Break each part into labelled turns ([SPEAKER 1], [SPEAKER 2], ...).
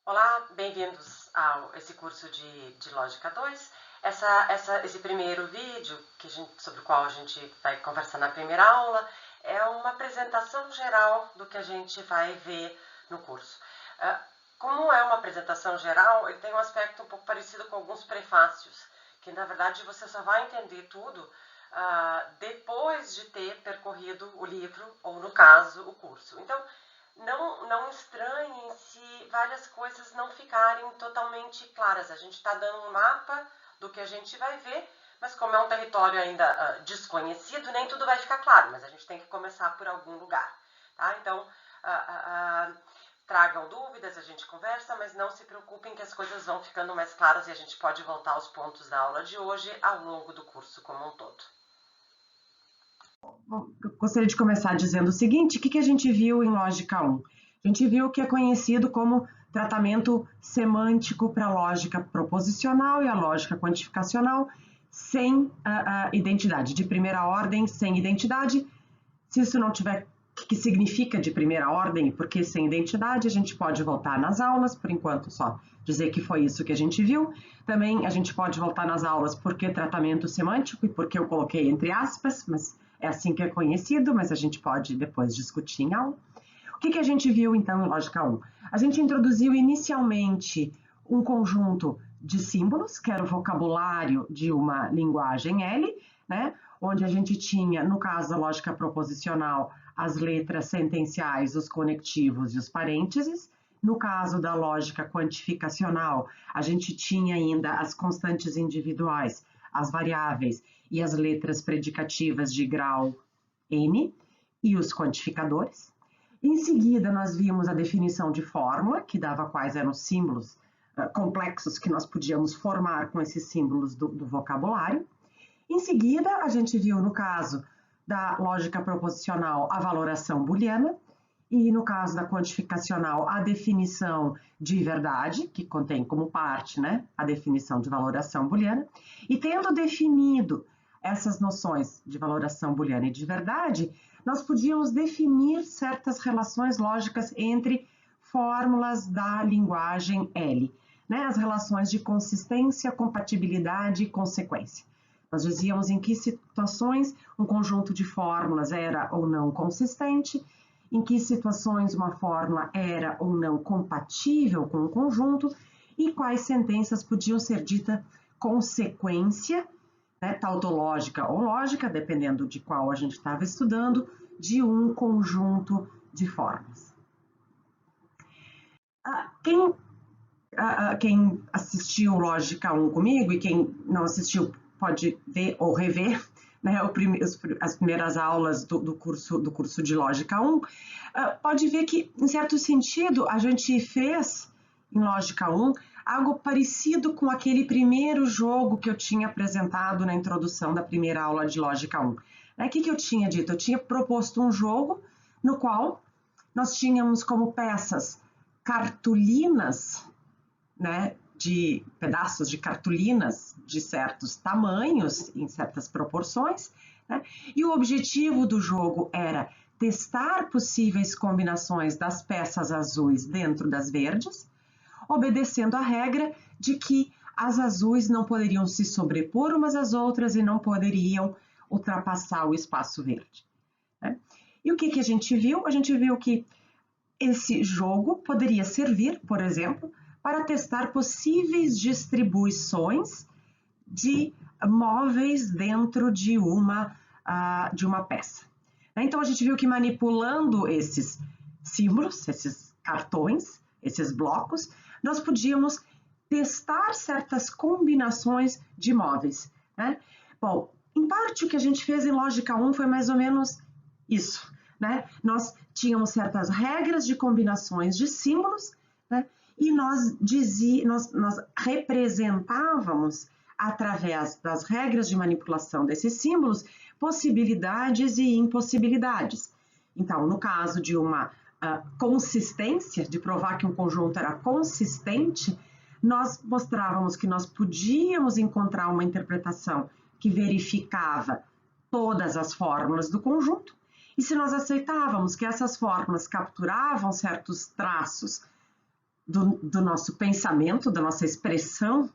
[SPEAKER 1] Olá, bem-vindos a esse curso de Lógica 2. Esse primeiro vídeo sobre o qual a gente vai conversar na primeira aula é uma apresentação geral do que a gente vai ver no curso. Como é uma apresentação geral, ele tem um aspecto um pouco parecido com alguns prefácios, que na verdade você só vai entender tudo depois de ter percorrido o livro, ou no caso, o curso. Então, não estranhem se várias coisas não ficarem totalmente claras. A gente está dando um mapa do que a gente vai ver, mas como é um território ainda desconhecido, nem tudo vai ficar claro, mas a gente tem que começar por algum lugar. Tá? Então, tragam dúvidas, a gente conversa, mas não se preocupem que as coisas vão ficando mais claras e a gente pode voltar aos pontos da aula de hoje ao longo do curso como um todo.
[SPEAKER 2] Bom, eu gostaria de começar dizendo o seguinte: o que a gente viu em Lógica 1? A gente viu o que é conhecido como tratamento semântico para a lógica proposicional e a lógica quantificacional sem a identidade, de primeira ordem, sem identidade. Se isso não tiver, o que significa de primeira ordem e por que sem identidade, a gente pode voltar nas aulas, por enquanto só dizer que foi isso que a gente viu. Também a gente pode voltar nas aulas por que tratamento semântico e por que eu coloquei entre aspas, mas é assim que é conhecido, mas a gente pode depois discutir em aula. O que a gente viu então em Lógica 1? A gente introduziu inicialmente um conjunto de símbolos, que era o vocabulário de uma linguagem L, né? Onde a gente tinha, no caso da lógica proposicional, as letras sentenciais, os conectivos e os parênteses. No caso da lógica quantificacional, a gente tinha ainda as constantes individuais, as variáveis e as letras predicativas de grau N e os quantificadores. Em seguida, nós vimos a definição de fórmula, que dava quais eram os símbolos complexos que nós podíamos formar com esses símbolos do vocabulário. Em seguida, a gente viu, no caso da lógica proposicional, a valoração booleana, e no caso da quantificacional, a definição de verdade, que contém como parte, né, a definição de valoração booleana. E tendo definido essas noções de valoração booleana e de verdade, nós podíamos definir certas relações lógicas entre fórmulas da linguagem L, né, as relações de consistência, compatibilidade e consequência. Nós dizíamos em que situações um conjunto de fórmulas era ou não consistente, em que situações uma fórmula era ou não compatível com o conjunto e quais sentenças podiam ser ditas consequência, né, tautológica ou lógica, dependendo de qual a gente estava estudando, de um conjunto de fórmulas. Quem assistiu Lógica 1 comigo e quem não assistiu pode ver ou rever, né, as primeiras aulas do curso de Lógica 1, pode ver que, em certo sentido, a gente fez, em Lógica 1, algo parecido com aquele primeiro jogo que eu tinha apresentado na introdução da primeira aula de Lógica 1. O que eu tinha dito? Eu tinha proposto um jogo no qual nós tínhamos como peças cartolinas, né, de pedaços de cartolinas de certos tamanhos, em certas proporções, né? E o objetivo do jogo era testar possíveis combinações das peças azuis dentro das verdes, obedecendo a regra de que as azuis não poderiam se sobrepor umas às outras e não poderiam ultrapassar o espaço verde, né? E o que a gente viu? A gente viu que esse jogo poderia servir, por exemplo, para testar possíveis distribuições de móveis dentro de uma peça. Então, a gente viu que manipulando esses símbolos, esses cartões, esses blocos, nós podíamos testar certas combinações de móveis, né? Bom, em parte o que a gente fez em Lógica 1 foi mais ou menos isso, né? Nós tínhamos certas regras de combinações de símbolos, né? E nós representávamos, através das regras de manipulação desses símbolos, possibilidades e impossibilidades. Então, no caso de uma consistência, de provar que um conjunto era consistente, nós mostrávamos que nós podíamos encontrar uma interpretação que verificava todas as fórmulas do conjunto, e se nós aceitávamos que essas fórmulas capturavam certos traços do nosso pensamento, da nossa expressão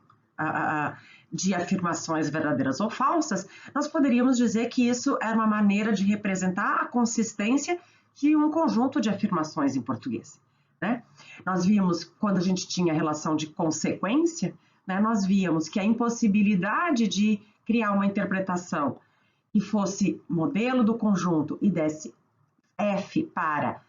[SPEAKER 2] de afirmações verdadeiras ou falsas, nós poderíamos dizer que isso é uma maneira de representar a consistência de um conjunto de afirmações em português, né? Nós vimos, quando a gente tinha a relação de consequência, né, nós víamos que a impossibilidade de criar uma interpretação que fosse modelo do conjunto e desse F para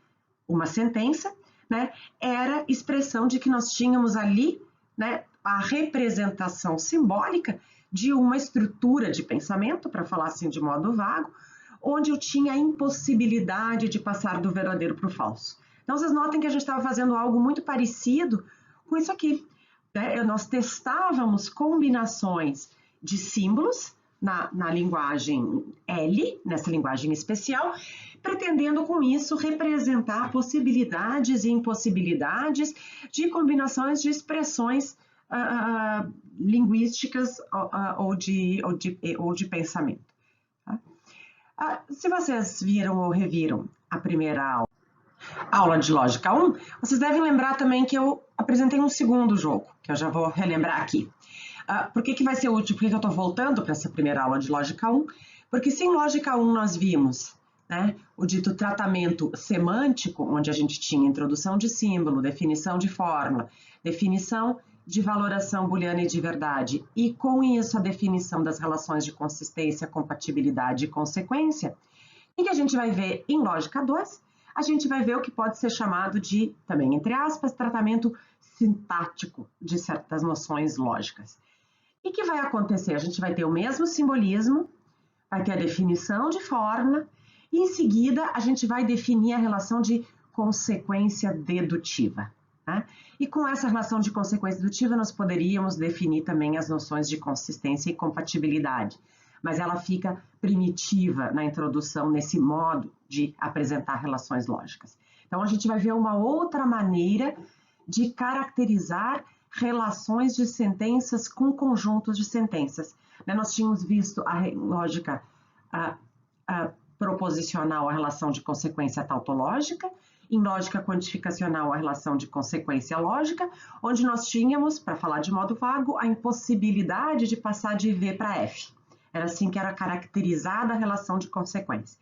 [SPEAKER 2] uma sentença, né, era expressão de que nós tínhamos ali, né, a representação simbólica de uma estrutura de pensamento, para falar assim de modo vago, onde eu tinha a impossibilidade de passar do verdadeiro para o falso. Então, vocês notem que a gente estava fazendo algo muito parecido com isso aqui, né? Nós testávamos combinações de símbolos na linguagem L, nessa linguagem especial, pretendendo com isso representar possibilidades e impossibilidades de combinações de expressões linguísticas ou de pensamento. Tá? Se vocês viram ou reviram a primeira aula de Lógica 1, vocês devem lembrar também que eu apresentei um segundo jogo, que eu já vou relembrar aqui. Por que vai ser útil? Por que eu estou voltando para essa primeira aula de Lógica 1? Porque se em Lógica 1 nós vimos, né, o dito tratamento semântico, onde a gente tinha introdução de símbolo, definição de fórmula, definição de valoração booleana e de verdade, e com isso a definição das relações de consistência, compatibilidade e consequência, o que a gente vai ver em Lógica 2? A gente vai ver o que pode ser chamado de, também entre aspas, tratamento sintático de certas noções lógicas. O que vai acontecer? A gente vai ter o mesmo simbolismo, vai ter a definição de fórmula, e em seguida a gente vai definir a relação de consequência dedutiva. Né? E com essa relação de consequência dedutiva nós poderíamos definir também as noções de consistência e compatibilidade, mas ela fica primitiva na introdução nesse modo de apresentar relações lógicas. Então a gente vai ver uma outra maneira de caracterizar relações de sentenças com conjuntos de sentenças. Nós tínhamos visto a lógica proposicional, a relação de consequência tautológica, em lógica quantificacional, a relação de consequência lógica, onde nós tínhamos, para falar de modo vago, a impossibilidade de passar de V para F. Era assim que era caracterizada a relação de consequência.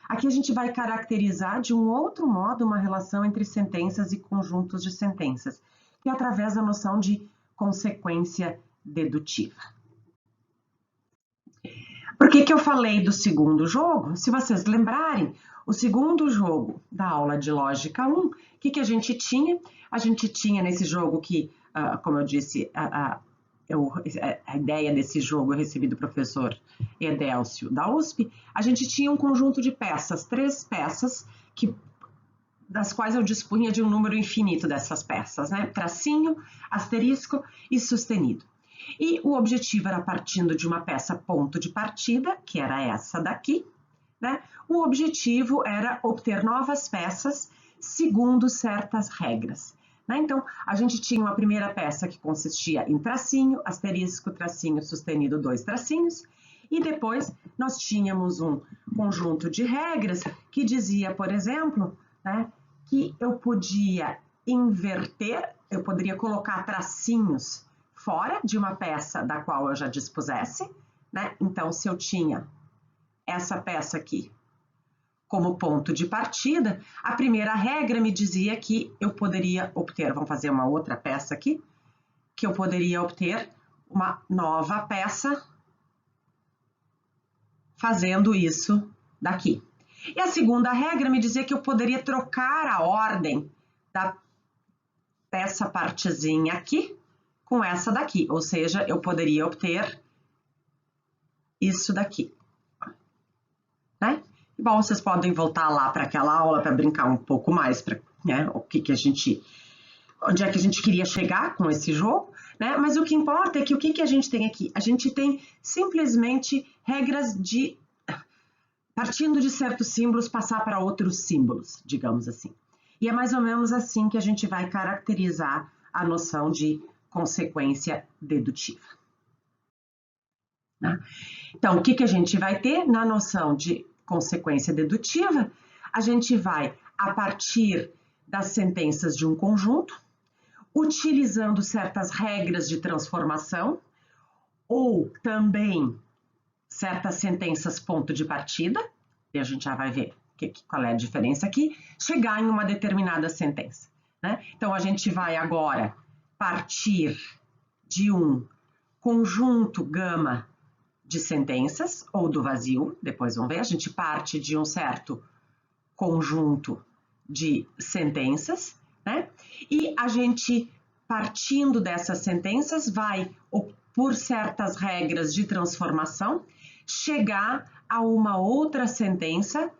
[SPEAKER 2] Aqui a gente vai caracterizar de um outro modo uma relação entre sentenças e conjuntos de sentenças, que é através da noção de consequência dedutiva. Por que eu falei do segundo jogo? Se vocês lembrarem, o segundo jogo da aula de Lógica 1, o que a gente tinha? A gente tinha nesse jogo que, como eu disse, a ideia desse jogo eu recebi do professor Edélcio da USP, a gente tinha um conjunto de peças, 3 peças, das quais eu dispunha de um número infinito dessas peças, né? Tracinho, asterisco e sustenido. E o objetivo era, partindo de uma peça ponto de partida, que era essa daqui, né? O objetivo era obter novas peças segundo certas regras. Né? Então, a gente tinha uma primeira peça que consistia em tracinho, asterisco, tracinho, sustenido, 2 tracinhos, e depois nós tínhamos um conjunto de regras que dizia, por exemplo, né, que eu podia inverter, eu poderia colocar tracinhos fora de uma peça da qual eu já dispusesse, né? Então, se eu tinha essa peça aqui como ponto de partida, a primeira regra me dizia que eu poderia obter, vamos fazer uma outra peça aqui, que eu poderia obter uma nova peça fazendo isso daqui. E a segunda regra me dizia que eu poderia trocar a ordem dessa partezinha aqui com essa daqui, ou seja, eu poderia obter isso daqui. Né? Bom, vocês podem voltar lá para aquela aula para brincar um pouco mais, né, onde é que a gente queria chegar com esse jogo, né? Mas o que importa é que o que a gente tem aqui? A gente tem simplesmente regras de, partindo de certos símbolos, passar para outros símbolos, digamos assim. E é mais ou menos assim que a gente vai caracterizar a noção de consequência dedutiva. Né? Então, o que a gente vai ter na noção de consequência dedutiva? A gente vai, a partir das sentenças de um conjunto, utilizando certas regras de transformação ou também certas sentenças ponto de partida, e a gente já vai ver qual é a diferença aqui, chegar em uma determinada sentença, né? Então, a gente vai agora partir de um conjunto gama de sentenças, ou do vazio, depois vamos ver, a gente parte de um certo conjunto de sentenças, né? E a gente, partindo dessas sentenças, vai, por certas regras de transformação, chegar a uma outra sentença,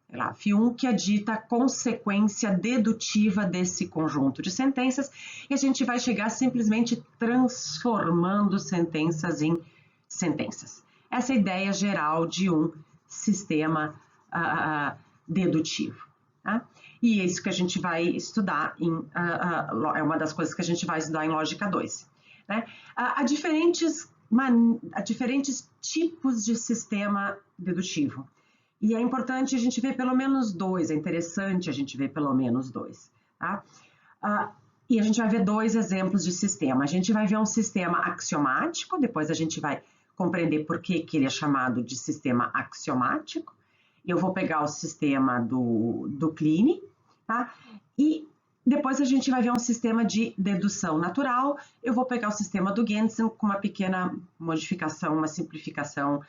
[SPEAKER 2] sei lá, F1, que é dita consequência dedutiva desse conjunto de sentenças, e a gente vai chegar simplesmente transformando sentenças em sentenças. Essa é a ideia geral de um sistema dedutivo. Tá? E é isso que a gente vai estudar, é uma das coisas que a gente vai estudar em Lógica 2. Né? Há diferentes tipos de sistema dedutivo. E é importante a gente ver pelo menos dois, é interessante a gente ver pelo menos dois. Tá? E a gente vai ver dois exemplos de sistema. A gente vai ver um sistema axiomático, depois a gente vai compreender por que ele é chamado de sistema axiomático. Eu vou pegar o sistema do Kleene, tá? E depois a gente vai ver um sistema de dedução natural. Eu vou pegar o sistema do Gentzen com uma pequena modificação, uma simplificação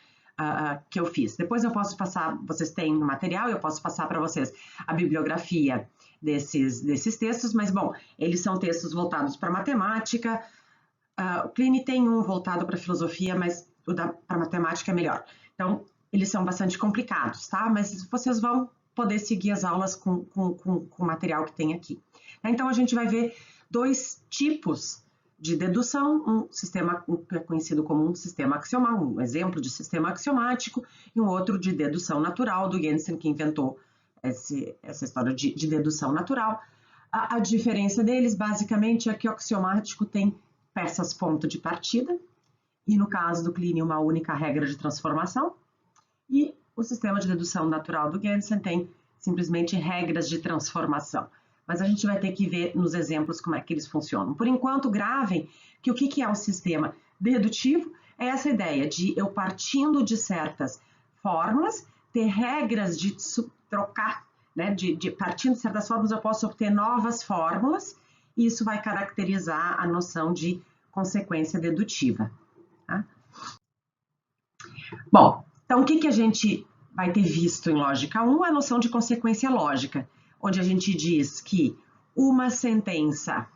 [SPEAKER 2] que eu fiz. Depois eu posso passar, vocês têm no material, eu posso passar para vocês a bibliografia desses textos, mas, bom, eles são textos voltados para matemática. O Kleene tem um voltado para filosofia, mas o para matemática é melhor. Então, eles são bastante complicados, tá? Mas vocês vão poder seguir as aulas com o material que tem aqui. Então, a gente vai ver dois tipos de dedução, um sistema que é conhecido como um sistema axiomal, um exemplo de sistema axiomático, e um outro de dedução natural, do Gentzen, que inventou essa história de dedução natural. A diferença deles, basicamente, é que o axiomático tem peças ponto de partida, e no caso do Kleene, uma única regra de transformação, e o sistema de dedução natural do Gentzen tem simplesmente regras de transformação. Mas a gente vai ter que ver nos exemplos como é que eles funcionam. Por enquanto, gravem que o que é um sistema dedutivo é essa ideia de eu partindo de certas fórmulas, ter regras de trocar, né? Partindo de certas fórmulas, eu posso obter novas fórmulas, e isso vai caracterizar a noção de consequência dedutiva. Tá? Bom, então o que a gente vai ter visto em Lógica 1? A noção de consequência lógica, onde a gente diz que uma sentença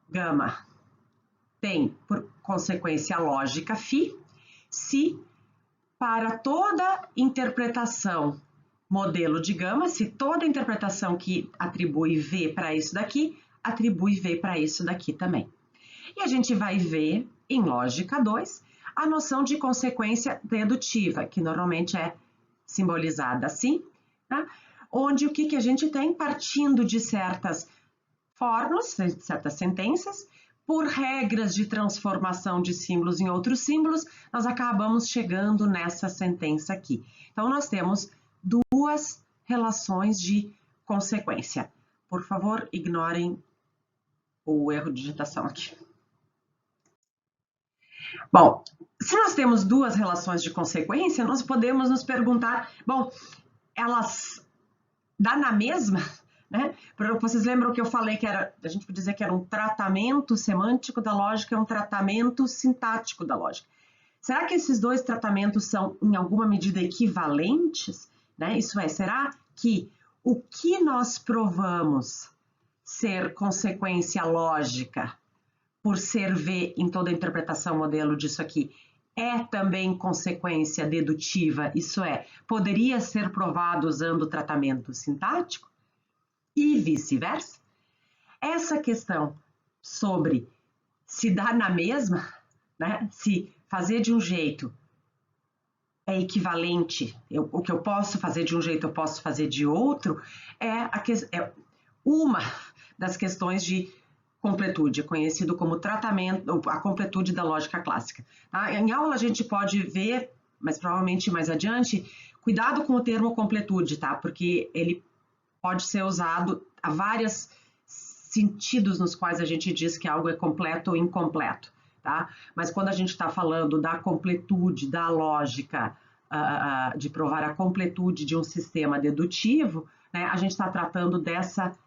[SPEAKER 2] gama tem por consequência lógica φ, se para toda interpretação modelo de gama, se toda interpretação que atribui V para isso daqui, atribui V para isso daqui também. E a gente vai ver em Lógica 2 a noção de consequência dedutiva, que normalmente é simbolizada assim, tá? Onde o que a gente tem? Partindo de certas fórmulas, certas sentenças, por regras de transformação de símbolos em outros símbolos, nós acabamos chegando nessa sentença aqui. Então, nós temos duas relações de consequência. Por favor, ignorem o erro de digitação aqui. Bom, se nós temos duas relações de consequência, nós podemos nos perguntar, bom, elas dá na mesma, né? Vocês lembram que eu falei que a gente pode dizer que era um tratamento semântico da lógica, um tratamento sintático da lógica. Será que esses dois tratamentos são, em alguma medida, equivalentes? Né? Isso é, será que o que nós provamos ser consequência lógica, por ser V em toda a interpretação modelo disso aqui, é também consequência dedutiva, isso é, poderia ser provado usando o tratamento sintático e vice-versa? Essa questão sobre se dá na mesma, né, se fazer de um jeito é equivalente, o que eu posso fazer de um jeito eu posso fazer de outro, é uma das questões de completude, conhecido como tratamento, a completude da lógica clássica. Tá? Em aula a gente pode ver, mas provavelmente mais adiante, cuidado com o termo completude, tá? Porque ele pode ser usado a várias sentidos nos quais a gente diz que algo é completo ou incompleto, tá? Mas quando a gente está falando da completude, da lógica, de provar a completude de um sistema dedutivo, né, a gente está tratando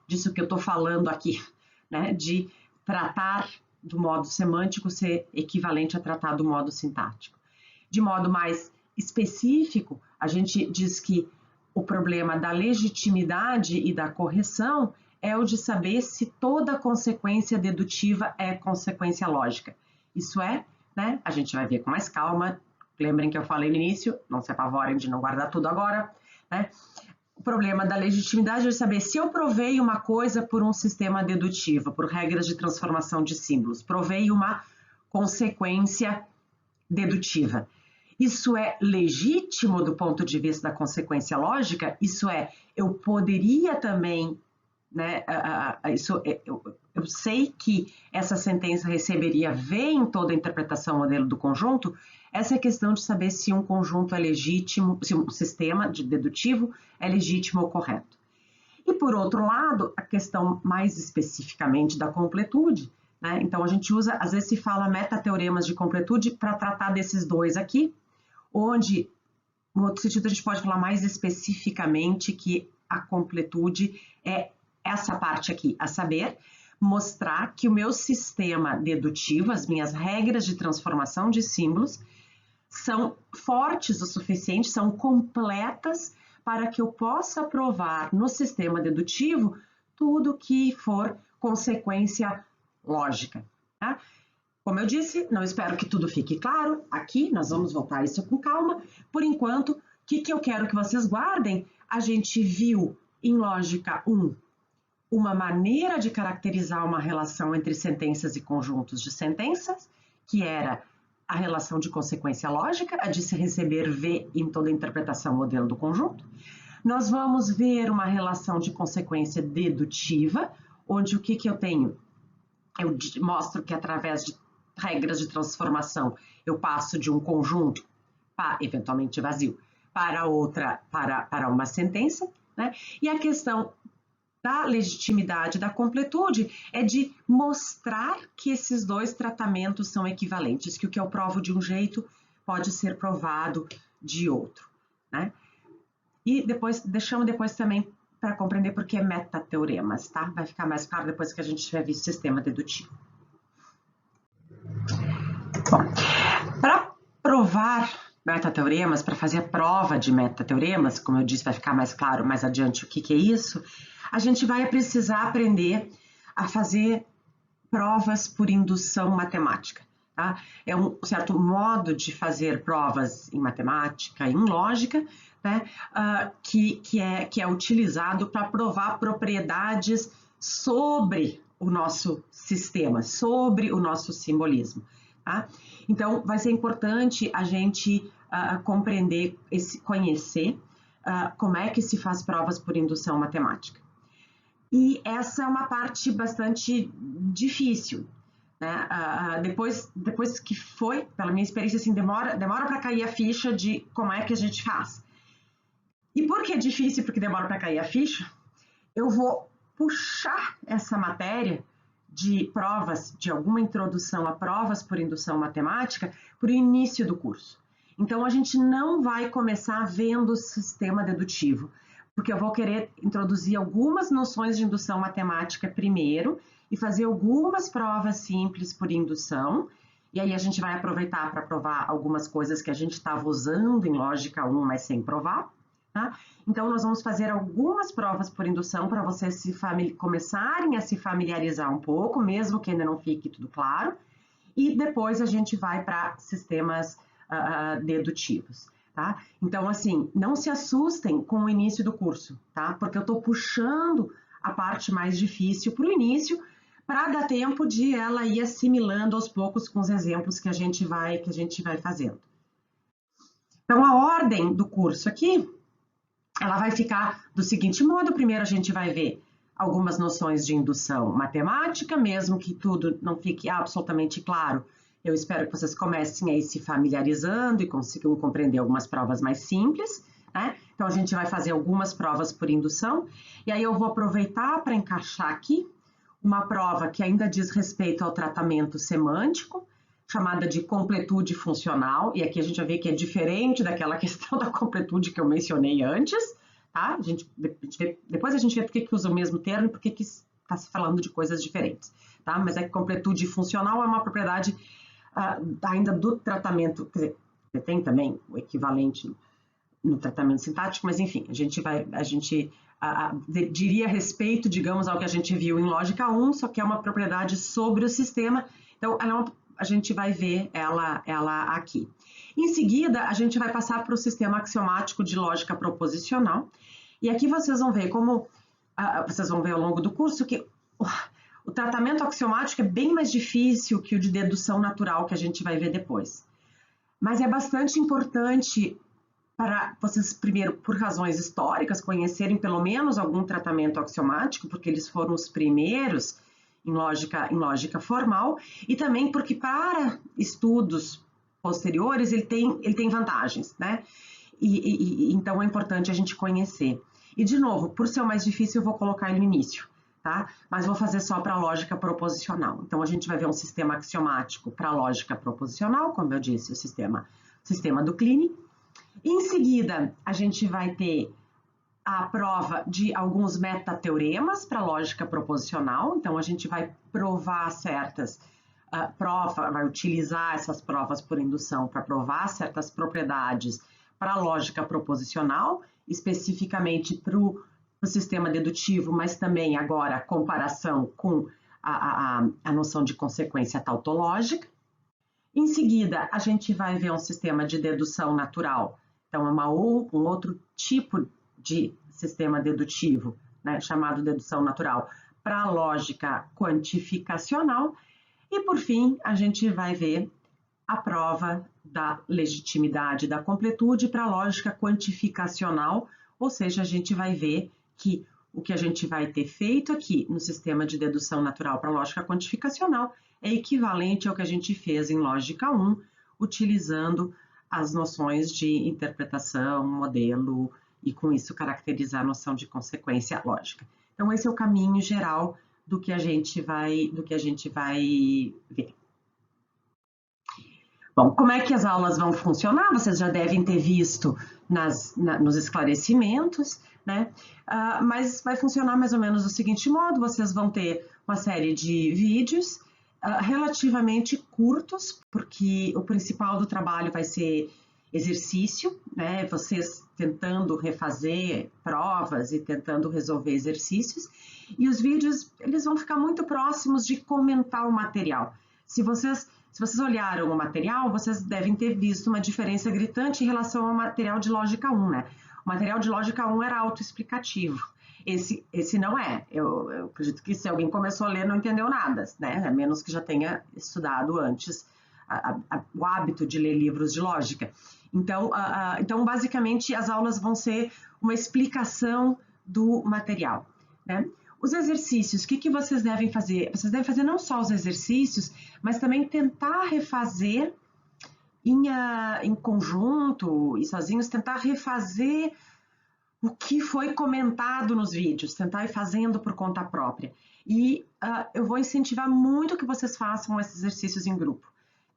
[SPEAKER 2] disso que eu estou falando aqui, né, de tratar do modo semântico ser equivalente a tratar do modo sintático. De modo mais específico, a gente diz que o problema da legitimidade e da correção é o de saber se toda consequência dedutiva é consequência lógica. Isso é, né, a gente vai ver com mais calma. Lembrem que eu falei no início, não se apavorem de não guardar tudo agora, né? O problema da legitimidade é saber se eu provei uma coisa por um sistema dedutivo, por regras de transformação de símbolos, provei uma consequência dedutiva. Isso é legítimo do ponto de vista da consequência lógica? Isso é, eu poderia também, né, eu sei que essa sentença receberia V em toda a interpretação modelo do conjunto. Essa é a questão de saber se um conjunto é legítimo, se um sistema de dedutivo é legítimo ou correto. E por outro lado, a questão mais especificamente da completude, né? Então a gente usa, às vezes se fala metateoremas de completude para tratar desses dois aqui, onde, no outro sentido, a gente pode falar mais especificamente que a completude é essa parte aqui, a saber, mostrar que o meu sistema dedutivo, as minhas regras de transformação de símbolos, são fortes o suficiente, são completas para que eu possa provar no sistema dedutivo tudo que for consequência lógica, tá? Como eu disse, não espero que tudo fique claro aqui, nós vamos voltar a isso com calma. Por enquanto, o que eu quero que vocês guardem? A gente viu em lógica 1 uma maneira de caracterizar uma relação entre sentenças e conjuntos de sentenças, que era a relação de consequência lógica, a de se receber V em toda a interpretação modelo do conjunto. Nós vamos ver uma relação de consequência dedutiva, onde o que eu tenho? Eu mostro que através de regras de transformação eu passo de um conjunto, eventualmente vazio, para uma sentença, né? E a questão da legitimidade, da completude, é de mostrar que esses dois tratamentos são equivalentes, que o que eu provo de um jeito pode ser provado de outro, né? E deixamos depois também para compreender por que metateoremas, tá? Vai ficar mais claro depois que a gente tiver visto o sistema dedutivo. Bom, para provar metateoremas, para fazer a prova de metateoremas, como eu disse, vai ficar mais claro mais adiante o que é isso, a gente vai precisar aprender a fazer provas por indução matemática, tá? É um certo modo de fazer provas em matemática e em lógica, né, que é utilizado para provar propriedades sobre o nosso sistema, sobre o nosso simbolismo, tá? Então, vai ser importante a gente compreender, conhecer como é que se faz provas por indução matemática. E essa é uma parte bastante difícil, né? Depois que foi, pela minha experiência, assim, demora para cair a ficha de como é que a gente faz. E por que é difícil, porque demora para cair a ficha, eu vou puxar essa matéria de provas, de alguma introdução a provas por indução matemática, para o início do curso. Então, a gente não vai começar vendo o sistema dedutivo, porque eu vou querer introduzir algumas noções de indução matemática primeiro e fazer algumas provas simples por indução, e aí a gente vai aproveitar para provar algumas coisas que a gente estava usando em lógica 1, mas sem provar, tá? Então, nós vamos fazer algumas provas por indução para vocês começarem a se familiarizar um pouco, mesmo que ainda não fique tudo claro, e depois a gente vai para sistemas dedutivos. Tá? Então, assim, não se assustem com o início do curso, tá? Porque eu estou puxando a parte mais difícil para o início, para dar tempo de ela ir assimilando aos poucos com os exemplos que a gente vai fazendo. Então, a ordem do curso aqui, ela vai ficar do seguinte modo: primeiro a gente vai ver algumas noções de indução matemática, mesmo que tudo não fique absolutamente claro. Eu espero que vocês comecem a ir se familiarizando e consigam compreender algumas provas mais simples, né? Então, a gente vai fazer algumas provas por indução, e aí eu vou aproveitar para encaixar aqui uma prova que ainda diz respeito ao tratamento semântico, chamada de completude funcional, e aqui a gente vai ver que é diferente daquela questão da completude que eu mencionei antes, tá? Depois a gente vê por que usa o mesmo termo e por que está se falando de coisas diferentes, tá? Mas é que completude funcional é uma propriedade ainda do tratamento, quer dizer, tem também o equivalente no tratamento sintático, mas enfim, a gente diria respeito, digamos, ao que a gente viu em lógica 1, só que é uma propriedade sobre o sistema, então a gente vai ver ela aqui. Em seguida, a gente vai passar para o sistema axiomático de lógica proposicional, e aqui vocês vão ver vocês vão ver ao longo do curso que o tratamento axiomático é bem mais difícil que o de dedução natural, que a gente vai ver depois. Mas é bastante importante para vocês, primeiro, por razões históricas, conhecerem pelo menos algum tratamento axiomático, porque eles foram os primeiros em lógica formal, e também porque para estudos posteriores ele tem vantagens, né? Então é importante a gente conhecer. E, de novo, por ser o mais difícil, eu vou colocar ele no início, tá? Mas vou fazer só para a lógica proposicional. Então, a gente vai ver um sistema axiomático para a lógica proposicional, como eu disse, o sistema do Kleene. Em seguida, a gente vai ter a prova de alguns metateoremas para a lógica proposicional. Então, a gente vai provar vai utilizar essas provas por indução para provar certas propriedades para a lógica proposicional, especificamente para o sistema dedutivo, mas também agora a comparação com a noção de consequência tautológica. Em seguida, a gente vai ver um sistema de dedução natural, então é um outro tipo de sistema dedutivo, né, chamado dedução natural, para a lógica quantificacional. E, por fim, a gente vai ver a prova da legitimidade da completude para a lógica quantificacional, ou seja, a gente vai ver que o que a gente vai ter feito aqui no sistema de dedução natural para a lógica quantificacional é equivalente ao que a gente fez em lógica 1, utilizando as noções de interpretação, modelo, e com isso caracterizar a noção de consequência lógica. Então, esse é o caminho geral do que a gente vai ver. Bom, como é que as aulas vão funcionar? Vocês já devem ter visto nos esclarecimentos, né? Mas vai funcionar mais ou menos do seguinte modo: vocês vão ter uma série de vídeos relativamente curtos, porque o principal do trabalho vai ser exercício, né? Vocês tentando refazer provas e tentando resolver exercícios, e os vídeos eles vão ficar muito próximos de comentar o material. Se vocês olharam o material, vocês devem ter visto uma diferença gritante em relação ao material de lógica 1, né? O material de lógica 1 era autoexplicativo. Esse não é. Eu acredito que se alguém começou a ler não entendeu nada, né? A menos que já tenha estudado antes o hábito de ler livros de lógica. Então, basicamente, as aulas vão ser uma explicação do material, né? Os exercícios, o que vocês devem fazer? Vocês devem fazer não só os exercícios, mas também tentar refazer em conjunto e sozinhos, tentar refazer o que foi comentado nos vídeos, tentar ir fazendo por conta própria. E eu vou incentivar muito que vocês façam esses exercícios em grupo.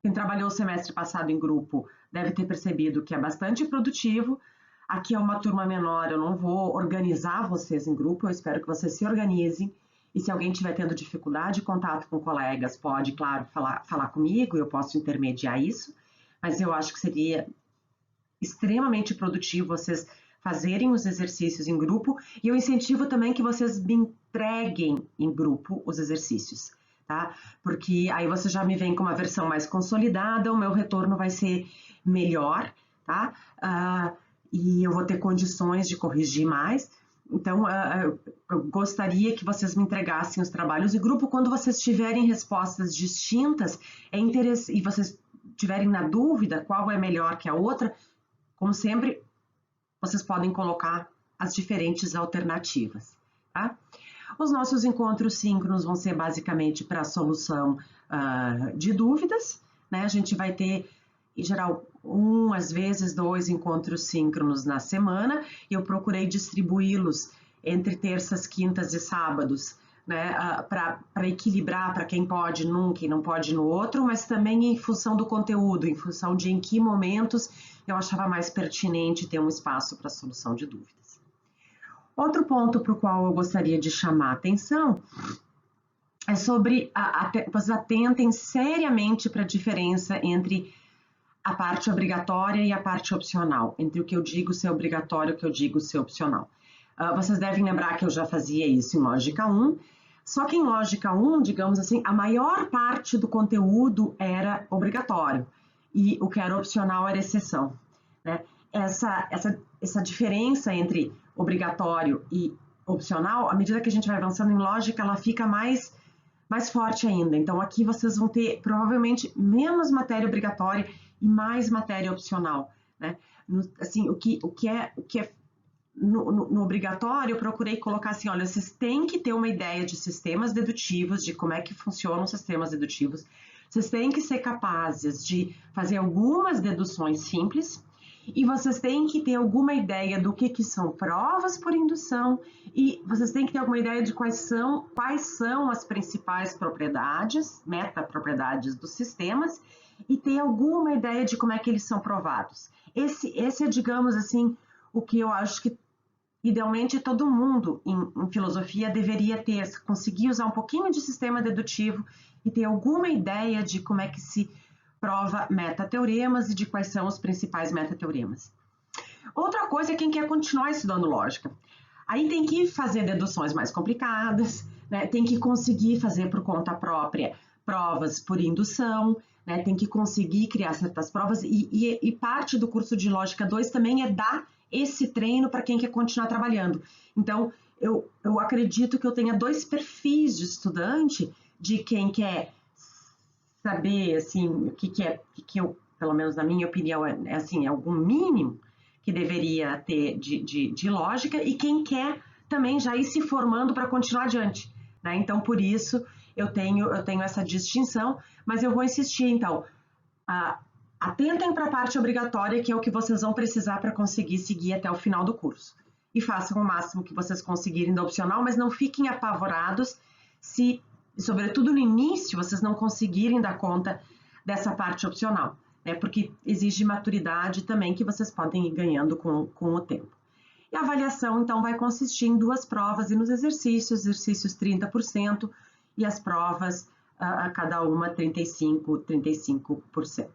[SPEAKER 2] Quem trabalhou o semestre passado em grupo deve ter percebido que é bastante produtivo. Aqui é uma turma menor, eu não vou organizar vocês em grupo, eu espero que vocês se organizem. E se alguém estiver tendo dificuldade de contato com colegas, pode, claro, falar comigo, eu posso intermediar isso. Mas eu acho que seria extremamente produtivo vocês fazerem os exercícios em grupo. E eu incentivo também que vocês me entreguem em grupo os exercícios, tá? Porque aí você já me vem com uma versão mais consolidada, o meu retorno vai ser melhor, tá? E eu vou ter condições de corrigir mais. Então, eu gostaria que vocês me entregassem os trabalhos em grupo. Quando vocês tiverem respostas distintas, e vocês tiverem na dúvida qual é melhor que a outra, como sempre, vocês podem colocar as diferentes alternativas, tá? Os nossos encontros síncronos vão ser basicamente para a solução de dúvidas, né? A gente vai ter, em geral, às vezes 2 encontros síncronos na semana. Eu procurei distribuí-los entre terças, quintas e sábados né, para equilibrar para quem pode num, quem não pode no outro, mas também em função do conteúdo, em função de em que momentos eu achava mais pertinente ter um espaço para solução de dúvidas. Outro ponto para o qual eu gostaria de chamar a atenção é sobre, vocês atentem seriamente para a diferença entre a parte obrigatória e a parte opcional, entre o que eu digo ser obrigatório e o que eu digo ser opcional. Vocês devem lembrar que eu já fazia isso em Lógica 1, só que em Lógica 1, digamos assim, a maior parte do conteúdo era obrigatório e o que era opcional era exceção, né? Essa diferença entre obrigatório e opcional, à medida que a gente vai avançando em lógica, ela fica mais forte ainda. Então aqui vocês vão ter provavelmente menos matéria obrigatória e mais matéria opcional, né? Assim, o que é no obrigatório, eu procurei colocar assim, olha, vocês têm que ter uma ideia de sistemas dedutivos, de como é que funcionam os sistemas dedutivos, vocês têm que ser capazes de fazer algumas deduções simples, e vocês têm que ter alguma ideia do que são provas por indução, e vocês têm que ter alguma ideia de quais são as principais propriedades, metapropriedades dos sistemas, e ter alguma ideia de como é que eles são provados. Esse é, digamos assim, o que eu acho que idealmente todo mundo em filosofia deveria ter, conseguir usar um pouquinho de sistema dedutivo e ter alguma ideia de como é que se prova metateoremas e de quais são os principais metateoremas. Outra coisa é quem quer continuar estudando lógica. Aí tem que fazer deduções mais complicadas, né? Tem que conseguir fazer por conta própria provas por indução, né? Tem que conseguir criar certas provas e parte do curso de Lógica 2 também é dar esse treino para quem quer continuar trabalhando. Então, eu acredito que eu tenha dois perfis de estudante, de quem quer saber, assim, o que eu, pelo menos na minha opinião, é assim, é algum mínimo que deveria ter de lógica, e quem quer também já ir se formando para continuar adiante, né? Então, por isso, eu tenho essa distinção, mas eu vou insistir, então, atentem para a parte obrigatória, que é o que vocês vão precisar para conseguir seguir até o final do curso. E façam o máximo que vocês conseguirem da opcional, mas não fiquem apavorados se, sobretudo no início, vocês não conseguirem dar conta dessa parte opcional, né? Porque exige maturidade também que vocês podem ir ganhando com o tempo. E a avaliação, então, vai consistir em 2 provas e nos exercícios 30% e as provas, cada uma 35%.